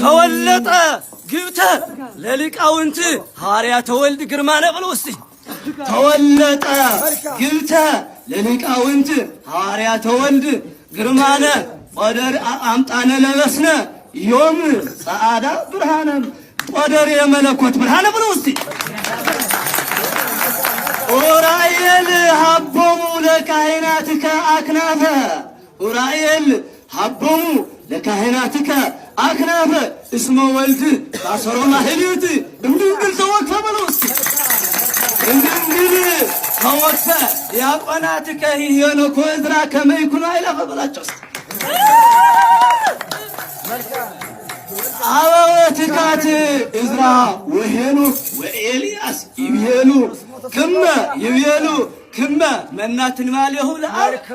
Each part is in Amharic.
ተወለጠ ግብተ ለሊቃውንት ሐዋርያ ተወልድ ግርማነ ብለው እስቲ ተወለጠ ግብተ ለሊቃውንት ሐዋርያ ተወልድ ግርማነ ወደር አምጣነ ለበስነ ዮም ጻአዳ ብርሃነ ወደር የመለኮት ብርሃነ ብለው እስቲ ኡራኤል ሀቦሙ ለካህናትከ አክናፈ ኡራኤል ሀቦሙ ለካህናትከ አክናፈ እስመ ወልድ ባሰሮ ማህሌት እንድንግል ተወክፈ በለው እስቲ እንድንግል ተወክፈ ዲያቆናትከ ሄኖክ ወዕዝራ ከመ ይኩኑ አይላፈ በላቸው እስቲ አበወትካት ዕዝራ ወሄኖክ ወኤልያስ ይቤሉ ክመ መናትን ማለሁ ለአርካ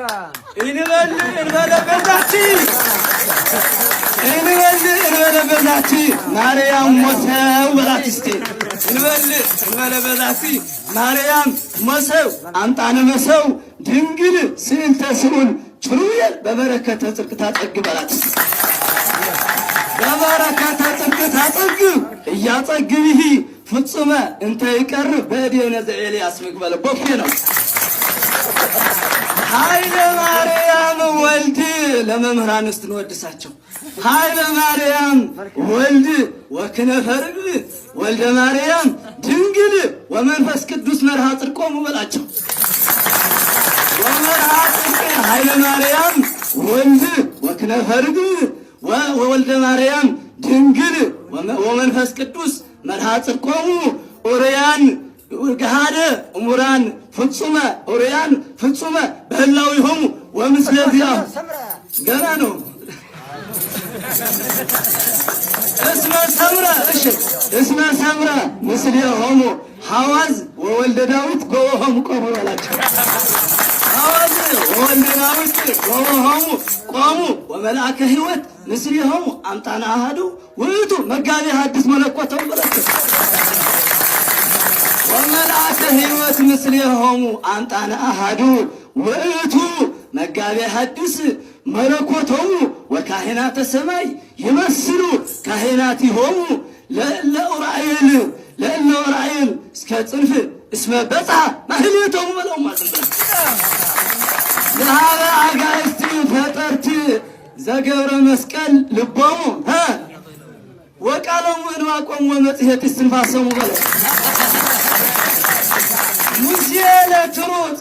እንበለ በዛቲ ማርያም ሞሰው በላት እስቲ እንበለ በዛቲ ማርያም ሞሰው አምጣነ መሰው ድንግል ስዕልተ ስዑል ጭሩየል በበረከተ ጽድቅ ታጠግ በላት በበረከተ ጽድቅ ታጠግ እያጸግብህ ፍጹመ እንተ ይቀር በዲዮነ ዘኤልያስ ምግበለ ቦክቴ ነው ኃይለ ማርያም ወልድ ለመምህራን ውስጥ እንወድሳቸው ኃይለ ማርያም ወልድ ወክነፈ ርግብ ወልደ ማርያም ድንግል ወመንፈስ ቅዱስ መርሃ ጽድቆሙ በላቸው ወመርሃ ጽድቅ ኃይለ ማርያም ወልድ ወክነፈ ርግብ ወወልደ ማርያም ድንግል ወመንፈስ ቅዱስ መርሃ ጽድቆሙ ኦርያን ገሃደ እሙራን ፍጹመ ኦርያን ፍጹመ በህላው ይሆሙ ወምስለዚያ ገና ነው እስመ ሰምረ ምስሌሆሙ ሐዋዝ ወወልደ ዳዊት ጎሆሙ ቆሙ በላቸው ሐዋዝ ወወልደ ዳዊት ጎሆሙ ቆሙ ወመልአከ ሕይወት ምስሌሆሙ አምጣነ አሐዱ ውእቱ መጋቤ ሐዲስ መለኮተው በላቸው ወመልአከ ሕይወት ምስሌሆሙ አምጣነ አሐዱ ውእቱ መጋቤ ሐዲስ መለኮቶሙ ወካህናተ ሰማይ ይመስሉ ካህናቲሆሙ ለኡራኤል እስከ ጽንፍ እስመ በጽሐ ማህሌቶሙ በለው ማለት ነው ለሃበ አጋዕዝት ፈጠርቲ ዘገብረ መስቀል ልቦሙ ወቃሎሙ እንባቆሙ ወመጽሔት እስትንፋሶሙ በለው ሙሴ ለትሩት